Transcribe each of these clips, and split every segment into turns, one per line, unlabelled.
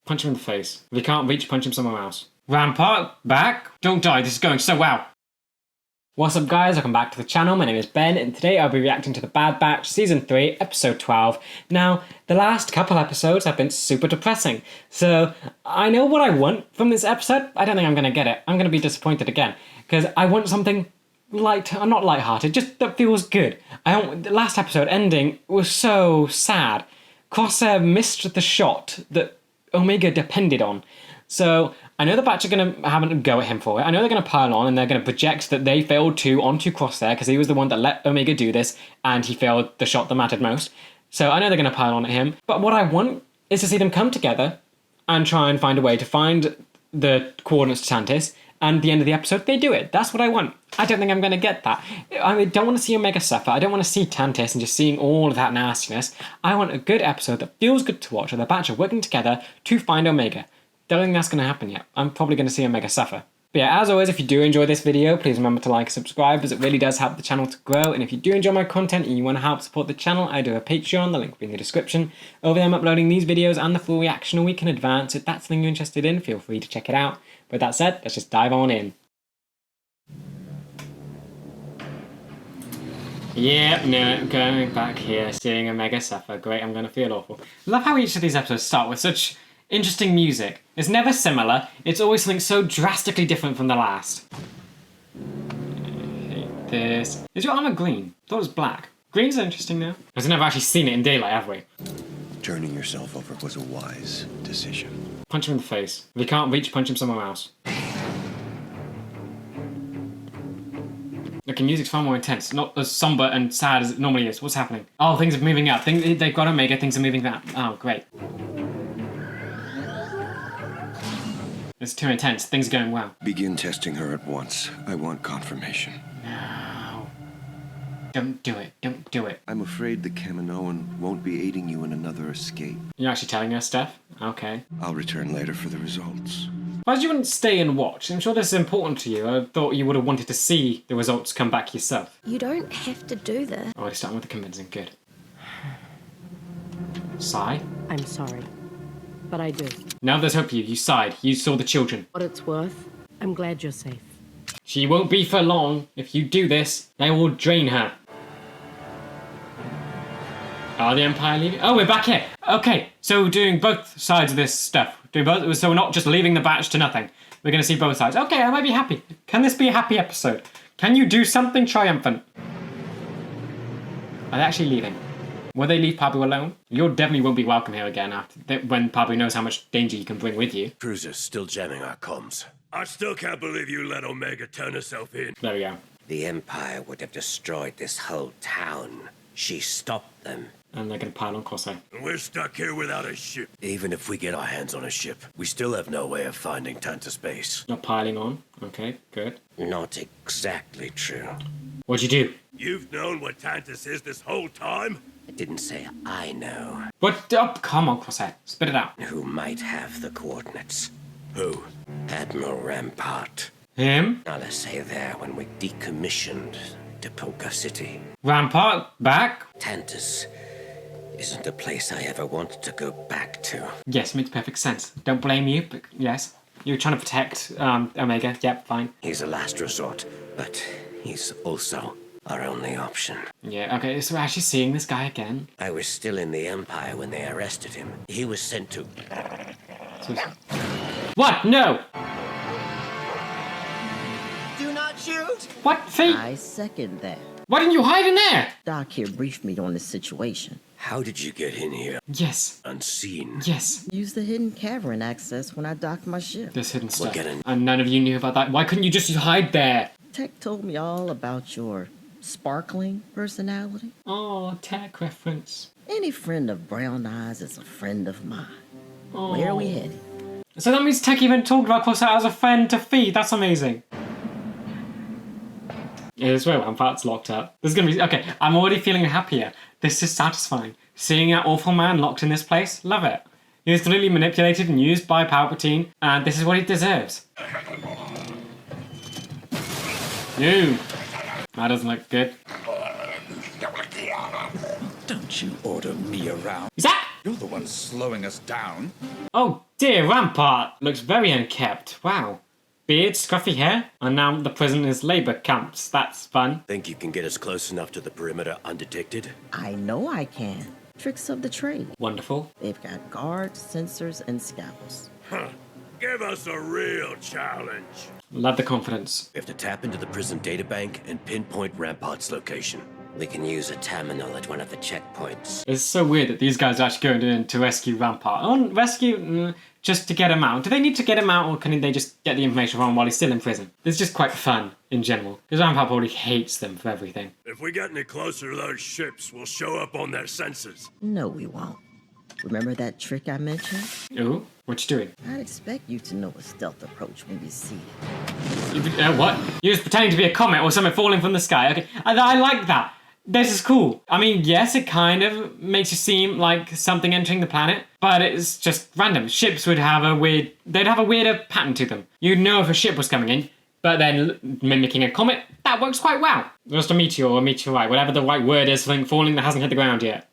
Punch him in the face. If he can't reach, punch him somewhere else. Rampart, back. Don't die, this is going so well. What's up guys, welcome back to the channel. My name is Ben and today I'll be reacting to The Bad Batch Season 3, Episode 12. Now, the last couple episodes have been super depressing, so I know what I want from this episode. I don't think I'm going to get it. I'm going to be disappointed again, because I want something not lighthearted, just that feels good. The last episode ending was so sad. Crosshair missed the shot that Omega depended on. So I know the Batch are going to have a go at him for it. I know they're going to pile on and they're going to project that they failed too onto Crosshair because he was the one that let Omega do this and he failed the shot that mattered most. So I know they're going to pile on at him. But what I want is to see them come together and try and find a way to find the coordinates to Tantis, and at the end of the episode they do it. That's what I want. I don't think I'm going to get that. I don't want to see Omega suffer. I don't want to see Tantis and just seeing all of that nastiness. I want a good episode that feels good to watch where the Batch are working together to find Omega. Don't think that's going to happen yet. I'm probably going to see Omega suffer. But yeah, as always, if you do enjoy this video, please remember to like and subscribe, as it really does help the channel to grow. And if you do enjoy my content and you want to help support the channel, I do a Patreon, the link will be in the description. Over there I'm uploading these videos and the full reaction a week in advance. If that's something you're interested in, feel free to check it out. With that said, let's just dive on in. Yep, no, going back here, seeing Omega suffer. Great, I'm going to feel awful. I love how each of these episodes start with such interesting music. It's never similar, it's always something so drastically different from the last. I hate this. Is your armor green? I thought it was black. Green's interesting now. Because I've never actually seen it in daylight, have we?
Turning yourself over was a wise decision.
Punch him in the face. If he can't reach, punch him somewhere else. Look, the music's far more intense, not as somber and sad as it normally is. What's happening? Oh, things are moving up. They've got Omega, things are moving up. Oh, great. It's too intense. Things are going well.
Begin testing her at once. I want confirmation.
No. Don't do it. Don't do it.
I'm afraid the Kaminoan won't be aiding you in another escape.
You're actually telling us stuff? Okay.
I'll return later for the results.
Why did you wouldn't stay and watch? I'm sure this is important to you. I thought you would have wanted to see the results come back yourself.
You don't have to do that.
Oh, starting with the convincing. Good. Sigh?
I'm sorry, but I do.
Now there's hope for you. You sighed. You saw the children.
What it's worth, I'm glad you're safe.
She won't be for long. If you do this, they will drain her. Are the Empire leaving? Oh, we're back here. Okay, so we're doing both sides of this stuff. So we're not just leaving the Batch to nothing. We're going to see both sides. Okay, I might be happy. Can this be a happy episode? Can you do something triumphant? Are they actually leaving? Will they leave Pabu alone? You definitely won't be welcome here again when Pabu knows how much danger you can bring with you.
Cruiser's still jamming our comms. I still can't believe you let Omega turn herself in.
There we go.
The Empire would have destroyed this whole town. She stopped them.
And they're going to pile on Crosshair.
And we're stuck here without a ship. Even if we get our hands on a ship, we still have no way of finding Tantis base.
Not piling on. Okay, good.
Not exactly true.
What'd you do?
You've known what Tantis is this whole time?
I didn't say I know.
What? Oh, come on, Crosshair. Spit it out.
Who might have the coordinates?
Who?
Admiral Rampart.
Him?
I'll say there when we decommissioned Depolka City.
Rampart? Back?
Tantis isn't a place I ever wanted to go back to.
Yes, makes perfect sense. Don't blame you, but yes. You're trying to protect Omega. Yep, fine.
He's a last resort, but he's also our only option.
Yeah, okay, so we're actually seeing this guy again.
I was still in the Empire when they arrested him. He was sent to...
What? No!
Do not shoot!
What? Fate?
I second that.
Why didn't you hide in there?
Doc here briefed me on the situation.
How did you get in here?
Yes.
Unseen?
Yes.
Used the hidden cavern access when I docked my ship.
This hidden stuff.
getting-
And none of you knew about that. Why couldn't you just hide there?
Tech told me all about your sparkling personality.
Oh, tech reference.
Any friend of Brown Eyes is a friend of mine.
Oh.
Where are we headed?
So that means Tech even talked about Corsair as a friend to feed. That's amazing. Yeah, this way Rampart's locked up. This is gonna be okay. I'm already feeling happier. This is satisfying. Seeing that awful man locked in this place, love it. He was literally manipulated and used by Palpatine, and this is what he deserves. No, that doesn't look good.
Don't you order me around.
Is that?
You're the one slowing us down.
Oh dear, Rampart looks very unkempt. Wow. Beard, scruffy hair, and now the prison is labor camps. That's fun.
Think you can get us close enough to the perimeter undetected?
I know I can. Tricks of the trade.
Wonderful.
They've got guards, sensors, and scouts.
Huh. Give us a real challenge.
Love the confidence.
We have to tap into the prison databank and pinpoint Rampart's location.
We can use a terminal at one of the checkpoints.
It's so weird that these guys are actually going in to rescue Rampart. Oh, rescue just to get him out. Do they need to get him out, or can they just get the information from him while he's still in prison? It's just quite fun in general, because Rampart probably hates them for everything.
If we get any closer to those ships, we'll show up on their sensors.
No, we won't. Remember that trick I mentioned?
Ooh, what you doing?
I'd expect you to know a stealth approach when you see it.
What? You're just pretending to be a comet or something falling from the sky. Okay, I like that. This is cool. I mean, yes, it kind of makes you seem like something entering the planet, but it's just random. Ships would have they'd have a weirder pattern to them. You'd know if a ship was coming in, but then mimicking a comet, that works quite well. Just a meteor or a meteorite, whatever the right word is for something falling that hasn't hit the ground yet.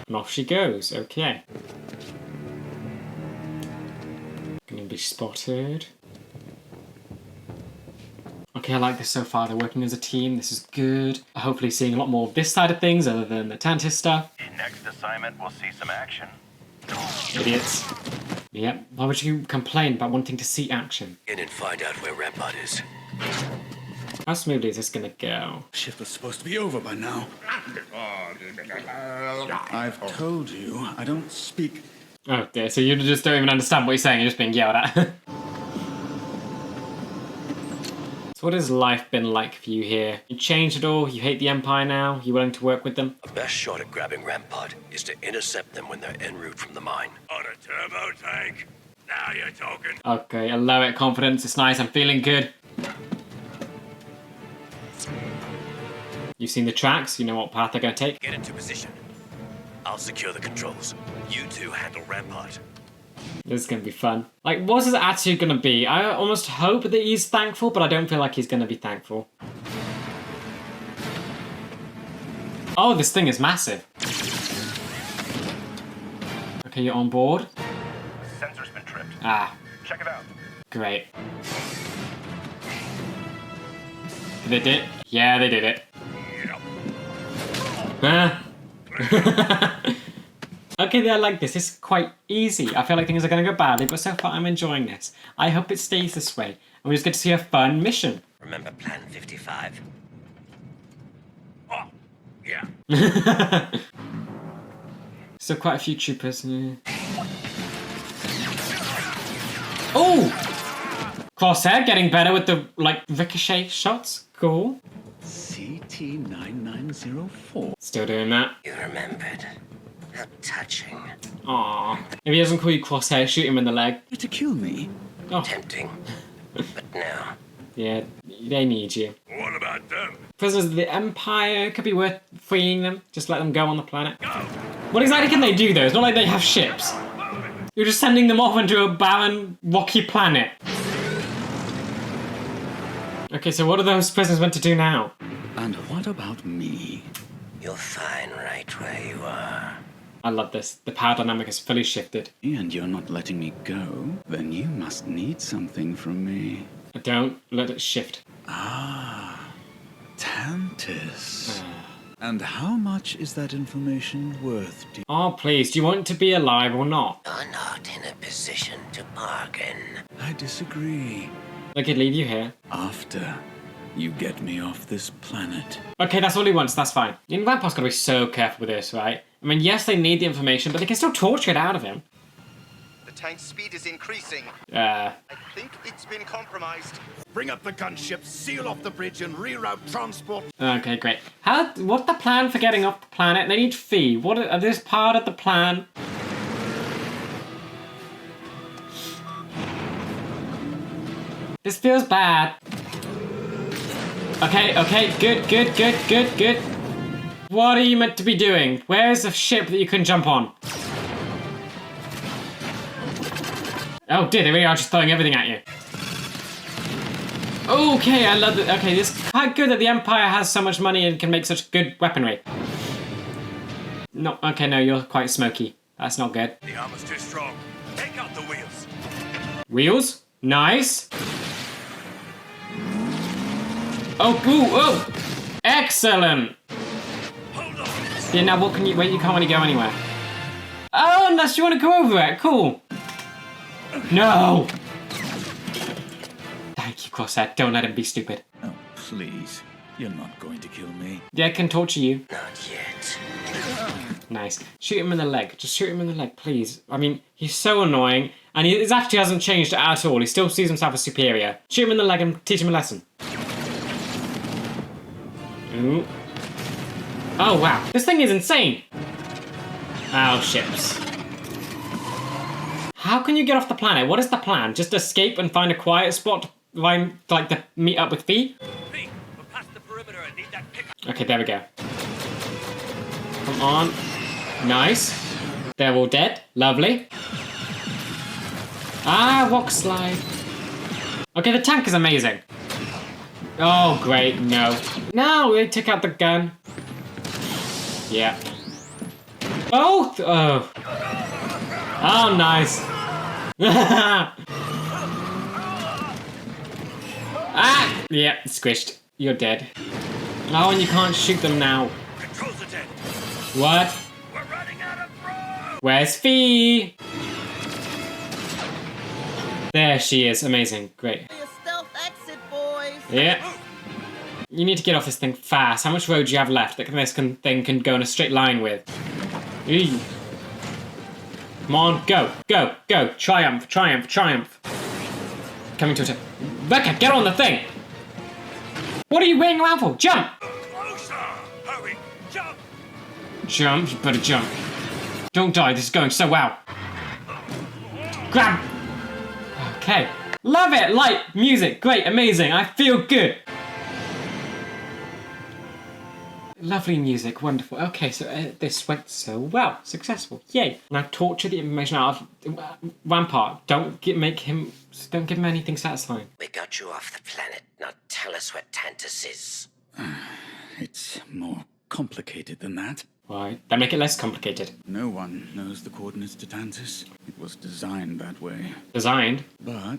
And off she goes, okay. Gonna be spotted. Okay, I like this so far. They're working as a team. This is good. Hopefully seeing a lot more of this side of things other than the Tantis stuff.
Next assignment, we'll see some action.
Idiots. Yep. Why would you complain about wanting to see action?
In and find out where Rampart is.
How smoothly is this gonna go?
Shift was supposed to be over by now. I've told you, I don't speak.
Oh dear, so you just don't even understand what you're saying, you're just being yelled at. So what has life been like for you here? You changed at all? You hate the Empire now? You willing to work with them?
Our best shot at grabbing Rampart is to intercept them when they're en route from the mine. On a turbo tank? Now you're talking.
Okay, I love it. Confidence. It's nice. I'm feeling good. You've seen the tracks. You know what path they're going to take.
Get into position. I'll secure the controls. You two handle Rampart.
This is going to be fun. Like, what's his attitude going to be? I almost hope that he's thankful, but I don't feel like he's going to be thankful. Oh, this thing is massive. Okay, you're on board.
Sensor's been tripped.
Ah.
Check it out.
Great. They did? Yeah, they did it. Ah. Okay, I like this. It's quite easy. I feel like things are going to go badly, but so far I'm enjoying this. I hope it stays this way, and we just get to see a fun mission.
Remember Plan 55?
Oh, yeah.
So quite a few troopers. Oh! Crosshair getting better with the, like, ricochet shots. Cool.
CT-9904.
Still doing that.
You remembered. How touching.
Aww. If he doesn't call you Crosshair, shoot him in the leg.
To kill me?
Oh.
Tempting. But no.
Yeah, they need you.
What about them?
Prisoners of the Empire, it could be worth freeing them. Just let them go on the planet. What exactly can they do though? It's not like they have ships. You're just sending them off into a barren, rocky planet. Okay, so what are those prisoners meant to do now?
And what about me?
You're fine right where you are.
I love this. The power dynamic is fully shifted.
And you're not letting me go? Then you must need something from me.
Don't let it shift.
Ah, Tantis. And how much is that information worth?
Oh, please, do you want to be alive or not?
You're not in a position to bargain.
I disagree.
They could leave you here.
After you get me off this planet.
Okay, that's all he wants, that's fine. And Rampart's gotta be so careful with this, right? I mean, yes, they need the information, but they can still torture it out of him.
The tank's speed is increasing.
I
think it's been compromised.
Bring up the gunship, seal off the bridge, and reroute transport.
Okay, great. What's the plan for getting off the planet? They need fee. What are this part of the plan? This feels bad. Okay, good. What are you meant to be doing? Where's the ship that you can jump on? Oh dear, they really are just throwing everything at you. Okay, I love it. Okay, it's quite good that the Empire has so much money and can make such good weaponry. No, okay, no, you're quite smoky. That's not good.
The armor's too strong. Take out the wheels.
Wheels? Nice. Oh, ooh, oh! Excellent!
Hold on.
Yeah, now what can you... Wait, you can't really go anywhere. Oh, unless you want to go over it. Cool. No! Thank you, Crosshair. Don't let him be stupid.
Oh, please. You're not going to kill me.
Yeah, I can torture you.
Not yet.
Nice. Shoot him in the leg. Just shoot him in the leg, please. I mean, he's so annoying, and his attitude hasn't changed at all. He still sees himself as superior. Shoot him in the leg and teach him a lesson. Ooh. Oh, wow. This thing is insane. Oh, ships. How can you get off the planet? What is the plan? Just escape and find a quiet spot to meet up with Fee?
Fee, we're past the perimeter. I need that pickup.
Okay, there we go. Come on. Nice. They're all dead. Lovely. Ah, rock slide. Okay, the tank is amazing. Oh, great. No. No, they took out the gun. Yeah. Oh! Oh. Oh, nice. Ah! Yeah, squished. You're dead. Oh, and you can't shoot them now.
Controls are dead.
What?
We're running out of room.
Where's Fee? There she is. Amazing. Great.
Be a stealth exit, boys.
Yeah. You need to get off this thing fast. How much road do you have left that this thing can go in a straight line with? Eee. Come on, go, go, go. Triumph, triumph, triumph. Coming to it. Becca, get on the thing! What are you waiting around for? Jump!
Closer. Hurry. Jump.
Jump, you better jump. Don't die, this is going so well. Grab! Okay. Love it! Light, music, great, amazing, I feel good. Lovely music, wonderful. Okay, so this went so well. Successful, yay. Now torture the information out of Rampart. Don't give him anything satisfying.
We got you off the planet. Now tell us what Tantus is.
It's more complicated than that.
Right, that make it less complicated.
No one knows the coordinates to Tantus. It was designed that way.
Designed?
But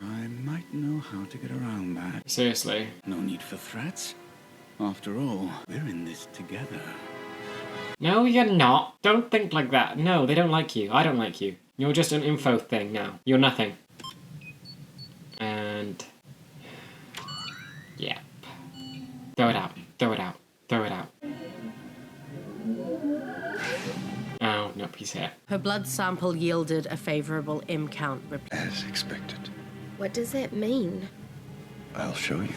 I might know how to get around that.
Seriously.
No need for threats. After all, we're in this together.
No, you're not. Don't think like that. No, they don't like you. I don't like you. You're just an info thing now. You're nothing. And... Yep. Throw it out. Throw it out. Throw it out. Oh, nope, he's here.
Her blood sample yielded a favorable M count.
As expected.
What does that mean?
I'll show you.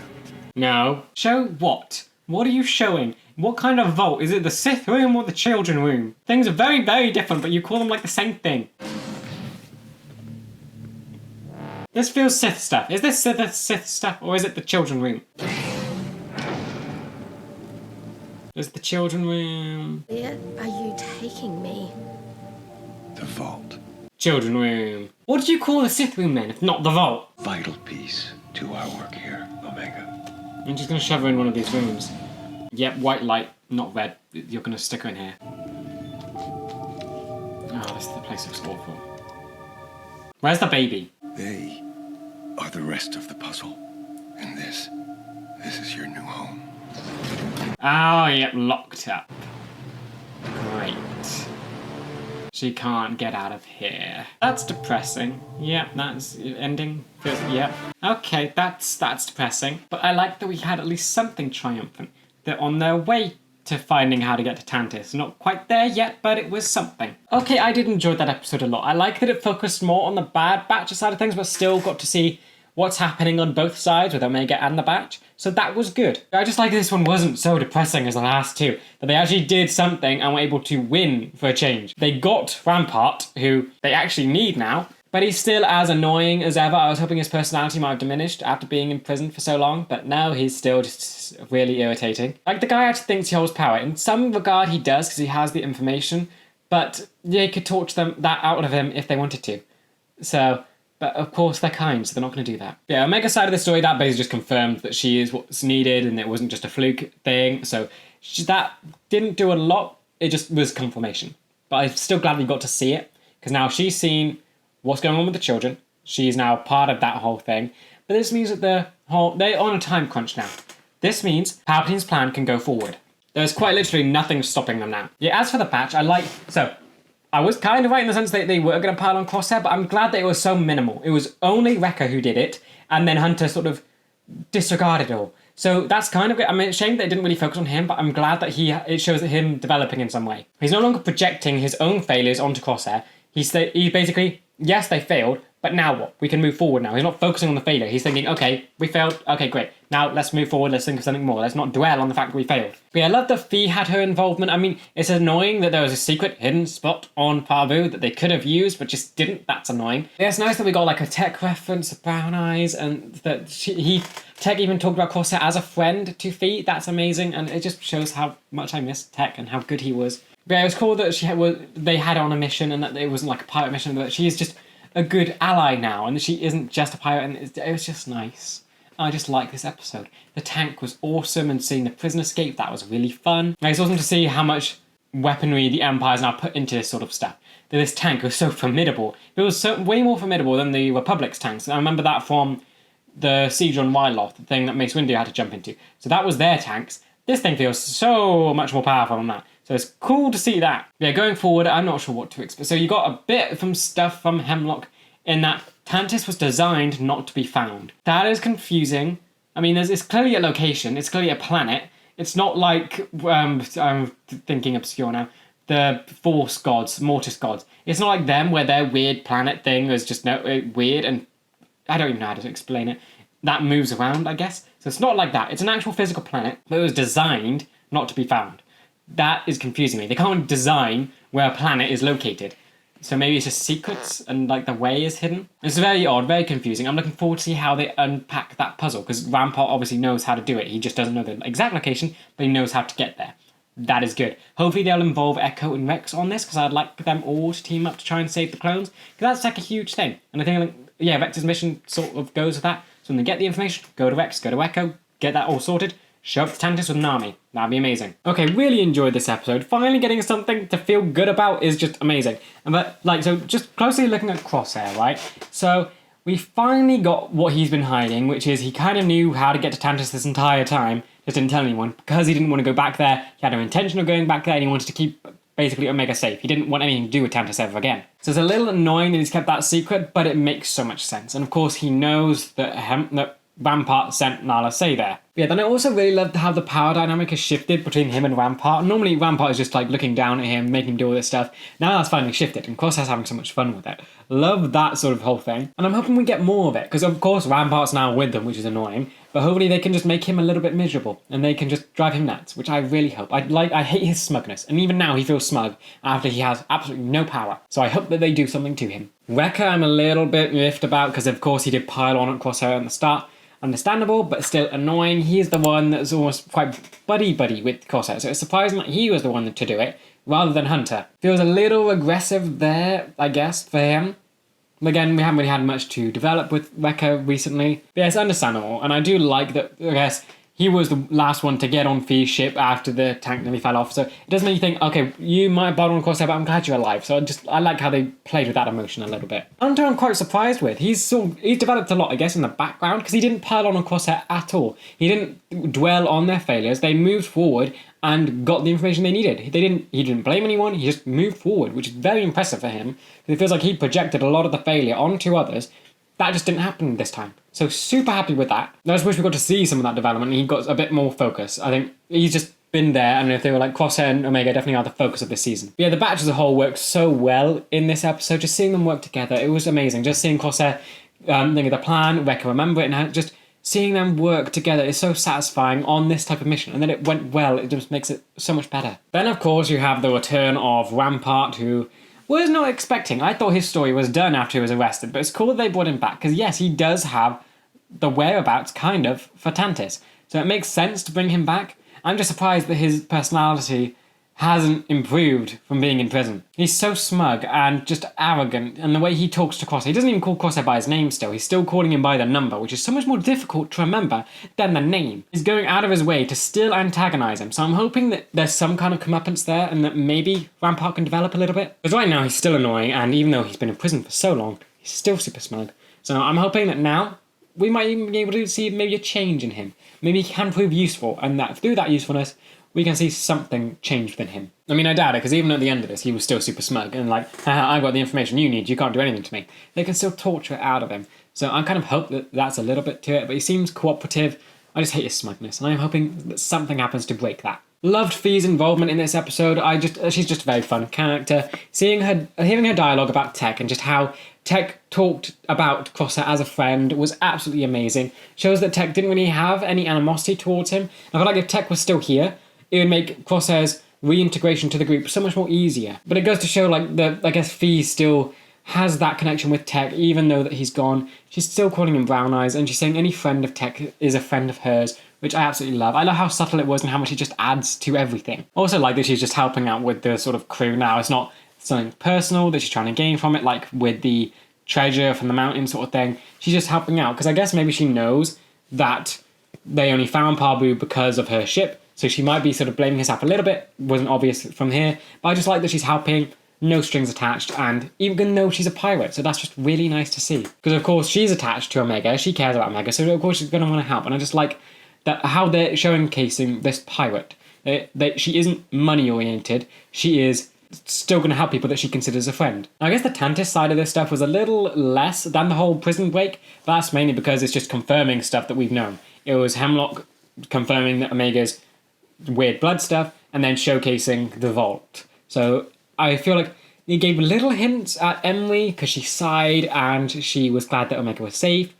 No. Show what? What are you showing? What kind of vault? Is it the Sith room or the children room? Things are very, very different, but you call them like the same thing. This feels Sith stuff. Is this Sith stuff or is it the children room? Is the children room?
Where are you taking me?
The vault.
Children room. What did you call the Sith room then, if not the vault?
Vital piece to our work here, Omega.
I'm just gonna shove her in one of these rooms. Yep, white light, not red. You're gonna stick her in here. Oh, this place looks awful. Where's the baby?
They are the rest of the puzzle. And this is your new home.
Oh, yep, locked up. Great. She can't get out of here. That's depressing. Yep, that's ending. Yep. Okay, that's depressing. But I like that we had at least something triumphant. They're on their way to finding how to get to Tantus. Not quite there yet, but it was something. Okay, I did enjoy that episode a lot. I like that it focused more on the Bad Batch side of things, but still got to see what's happening on both sides with Omega and the Batch. So that was good. I just like this one wasn't so depressing as the last two. That they actually did something and were able to win for a change. They got Rampart, who they actually need now, but he's still as annoying as ever. I was hoping his personality might have diminished after being in prison for so long, but no, he's still just really irritating. Like, the guy actually thinks he holds power. In some regard he does, because he has the information, but they could torch that out of him if they wanted to. So... But of course they're kind, so they're not going to do that. Yeah, Omega's side of the story, that basically just confirmed that she is what's needed and it wasn't just a fluke thing. So that didn't do a lot. It just was confirmation. But I'm still glad we got to see it, because now she's seen what's going on with the children. She's now part of that whole thing. But this means that they're on a time crunch now. This means Palpatine's plan can go forward. There's quite literally nothing stopping them now. Yeah, as for the patch, I was kind of right in the sense that they were going to pile on Crosshair, but I'm glad that it was so minimal. It was only Wrecker who did it, and then Hunter sort of disregarded it all. So that's kind of good. I mean, it's a shame that it didn't really focus on him, but I'm glad that it shows him developing in some way. He's no longer projecting his own failures onto Crosshair. He basically, yes, they failed, but now what? We can move forward now. He's not focusing on the failure. He's thinking, okay, we failed. Okay, great. Now let's move forward. Let's think of something more. Let's not dwell on the fact that we failed. But yeah, I love that Fee had her involvement. I mean, it's annoying that there was a secret hidden spot on Pabu that they could have used, but just didn't. That's annoying. Yeah, it's nice that we got like a Tech reference of Brown Eyes, and that Tech even talked about Corsair as a friend to Fee. That's amazing, and it just shows how much I miss Tech and how good he was. But yeah, it was cool that they had her on a mission, and that it wasn't like a pirate mission, but she is just a good ally now, and she isn't just a pirate, and it was just nice. I just like this episode. The tank was awesome, and seeing the prison escape, that was really fun. It's awesome to see how much weaponry the Empire's now put into this sort of stuff. That this tank was so formidable. It was way more formidable than the Republic's tanks. I remember that from the Siege on Wyloth, the thing that Mace Windu had to jump into. So that was their tanks. This thing feels so much more powerful than that. So it's cool to see that. Yeah, going forward, I'm not sure what to expect. So you got a bit from stuff from Hemlock in that Tantis was designed not to be found. That is confusing. I mean, it's clearly a location. It's clearly a planet. It's not like, I'm thinking obscure now, the Force gods, Mortis gods. It's not like them where their weird planet thing is just weird, and I don't even know how to explain it. That moves around, I guess. So it's not like that. It's an actual physical planet, but it was designed not to be found. That is confusing me. They can't design where a planet is located. So maybe it's just secrets and like the way is hidden. It's very odd, very confusing. I'm looking forward to see how they unpack that puzzle, because Rampart obviously knows how to do it. He just doesn't know the exact location, but he knows how to get there. That is good. Hopefully they'll involve Echo and Rex on this, because I'd like them all to team up to try and save the clones, because that's like a huge thing. And I think, yeah, Rex's mission sort of goes with that. So when they get the information, go to Rex, go to Echo, get that all sorted, show up to Tantis with an army. That'd be amazing. Okay, really enjoyed this episode. Finally getting something to feel good about is just amazing. So just closely looking at Crosshair, right? So we finally got what he's been hiding, which is he kind of knew how to get to Tantis this entire time, just didn't tell anyone, because he didn't want to go back there. He had no intention of going back there, and he wanted to keep basically Omega safe. He didn't want anything to do with Tantis ever again. So it's a little annoying that he's kept that secret, but it makes so much sense. And of course he knows that Rampart sent Nala Se there. Yeah, then I also really loved how the power dynamic has shifted between him and Rampart. Normally Rampart is just like looking down at him, making him do all this stuff. Now that's finally shifted, and Crosshair's having so much fun with it. Love that sort of whole thing. And I'm hoping we get more of it, because of course Rampart's now with them, which is annoying. But hopefully they can just make him a little bit miserable, and they can just drive him nuts, which I really hope. I hate his smugness, and even now he feels smug after he has absolutely no power. So I hope that they do something to him. Wrecker I'm a little bit miffed about, because of course he did pile on at Crosshair at the start. Understandable, but still annoying. He's the one that's almost quite buddy-buddy with Crosshair, so it's surprising that he was the one to do it, rather than Hunter. Feels a little aggressive there, I guess, for him. Again, we haven't really had much to develop with Wrecker recently. But yeah, it's understandable, and I do like that, I guess, he was the last one to get on Fee's ship after the tank nearly fell off, so it does make you think, okay, you might have bottled on Crosshair, but I'm glad you're alive. So I like how they played with that emotion a little bit. Hunter I'm quite surprised with. He's developed a lot, I guess, in the background, because he didn't pile on Crosshair at all. He didn't dwell on their failures. They moved forward and got the information they needed. He didn't blame anyone, he just moved forward, which is very impressive for him. It feels like he projected a lot of the failure onto others. That just didn't happen this time. So super happy with that. I just wish we got to see some of that development and he got a bit more focus. I think he's just been there, and if they were like Crosshair and Omega definitely are the focus of this season. But yeah, the batch as a whole worked so well in this episode. Just seeing them work together, it was amazing. Just seeing Crosshair think of the plan, Wrecker remember it, and just seeing them work together is so satisfying on this type of mission. And then it went well, it just makes it so much better. Then of course you have the return of Rampart, who was not expecting. I thought his story was done after he was arrested, but it's cool that they brought him back, because yes, he does have the whereabouts, kind of, for Tantis. So it makes sense to bring him back. I'm just surprised that his personality hasn't improved from being in prison. He's so smug and just arrogant, and the way he talks to Crosshair, he doesn't even call Crosshair by his name still, he's still calling him by the number, which is so much more difficult to remember than the name. He's going out of his way to still antagonize him, so I'm hoping that there's some kind of comeuppance there and that maybe Rampart can develop a little bit. Because right now he's still annoying, and even though he's been in prison for so long, he's still super smug. So I'm hoping that now we might even be able to see maybe a change in him. Maybe he can prove useful, and that through that usefulness, we can see something change within him. I mean, I doubt it, because even at the end of this, he was still super smug and like, haha, I've got the information you need, you can't do anything to me. They can still torture it out of him. So I kind of hope that that's a little bit to it, but he seems cooperative. I just hate his smugness, and I'm hoping that something happens to break that. Loved Fee's involvement in this episode. She's just a very fun character. Hearing her dialogue about Tech and just how Tech talked about Crosshair as a friend was absolutely amazing. Shows that Tech didn't really have any animosity towards him. I feel like if Tech was still here, it would make Crosshair's reintegration to the group so much more easier. But it goes to show, like, I guess Fee still has that connection with Tech, even though that he's gone. She's still calling him Brown Eyes, and she's saying any friend of Tech is a friend of hers, which I absolutely love. I love how subtle it was and how much it just adds to everything. Also like that she's just helping out with the sort of crew now. It's not something personal that she's trying to gain from it, like with the treasure from the mountain sort of thing. She's just helping out, because I guess maybe she knows that they only found Pabu because of her ship, so she might be sort of blaming herself a little bit. Wasn't obvious from here, but I just like that she's helping, no strings attached, and even though she's a pirate, so that's just really nice to see. Because of course she's attached to Omega, she cares about Omega, so of course she's going to want to help, and I just like that how they're showcasing this pirate. That she isn't money oriented, she is still going to help people that she considers a friend. Now, I guess the Tantis side of this stuff was a little less than the whole prison break, but that's mainly because it's just confirming stuff that we've known. It was Hemlock confirming that Omega's weird blood stuff, and then showcasing the vault. So I feel like it gave little hints at Emily, because she sighed and she was glad that Omega was safe.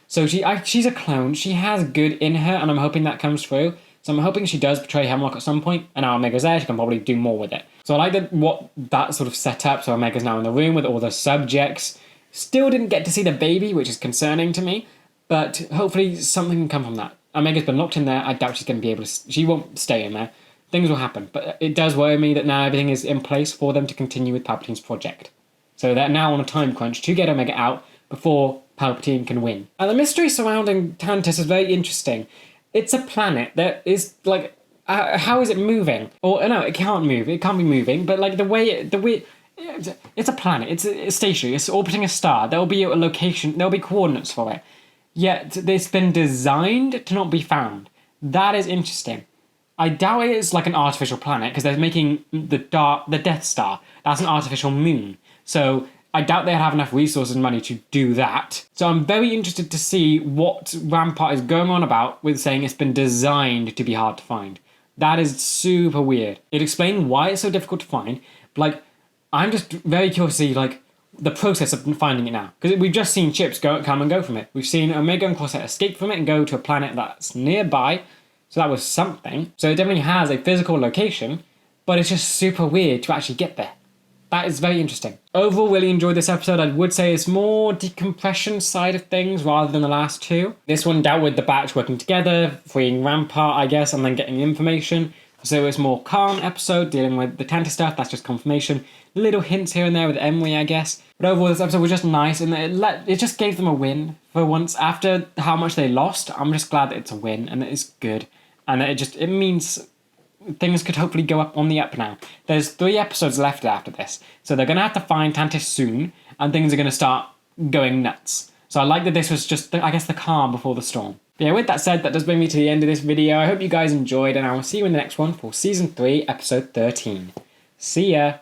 So she's a clone, she has good in her, and I'm hoping that comes through. So I'm hoping she does betray Hemlock at some point, and now Omega's there, she can probably do more with it. So I like what that sort of set up, so Omega's now in the room with all the subjects. Still didn't get to see the baby, which is concerning to me, but hopefully something can come from that. Omega's been locked in there, I doubt she's going to be able to, she won't stay in there. Things will happen, but it does worry me that now everything is in place for them to continue with Palpatine's project. So they're now on a time crunch to get Omega out before Palpatine can win. And the mystery surrounding Tantis is very interesting. It's a planet that is like, how is it moving? Or no, it can't move. It can't be moving. But like the way it's a planet. It's stationary. It's orbiting a star. There will be a location. There will be coordinates for it. Yet it's been designed to not be found. That is interesting. I doubt it is like an artificial planet, because they're making the Death Star. That's an artificial moon. So I doubt they'd have enough resources and money to do that. So I'm very interested to see what Rampart is going on about with saying it's been designed to be hard to find. That is super weird. It explained why it's so difficult to find, but like, I'm just very curious to see like the process of finding it now. Because we've just seen ships come and go from it. We've seen Omega and Crosshair escape from it and go to a planet that's nearby. So that was something. So it definitely has a physical location, but it's just super weird to actually get there. That is very interesting. Overall, really enjoyed this episode. I would say it's more decompression side of things rather than the last two. This one dealt with the batch working together, freeing Rampart, I guess, and then getting information. So it's more calm episode, dealing with the Tantis stuff. That's just confirmation. Little hints here and there with Emily, I guess. But overall, this episode was just nice, and it just gave them a win for once. After how much they lost, I'm just glad that it's a win, and that it's good. And it means things could hopefully go up on the up now. There's 3 episodes left after this, so they're going to have to find Tantis soon, and things are going to start going nuts. So I like that this was just, I guess, the calm before the storm. But yeah, with that said, that does bring me to the end of this video. I hope you guys enjoyed, and I will see you in the next one for Season 3, Episode 13. See ya!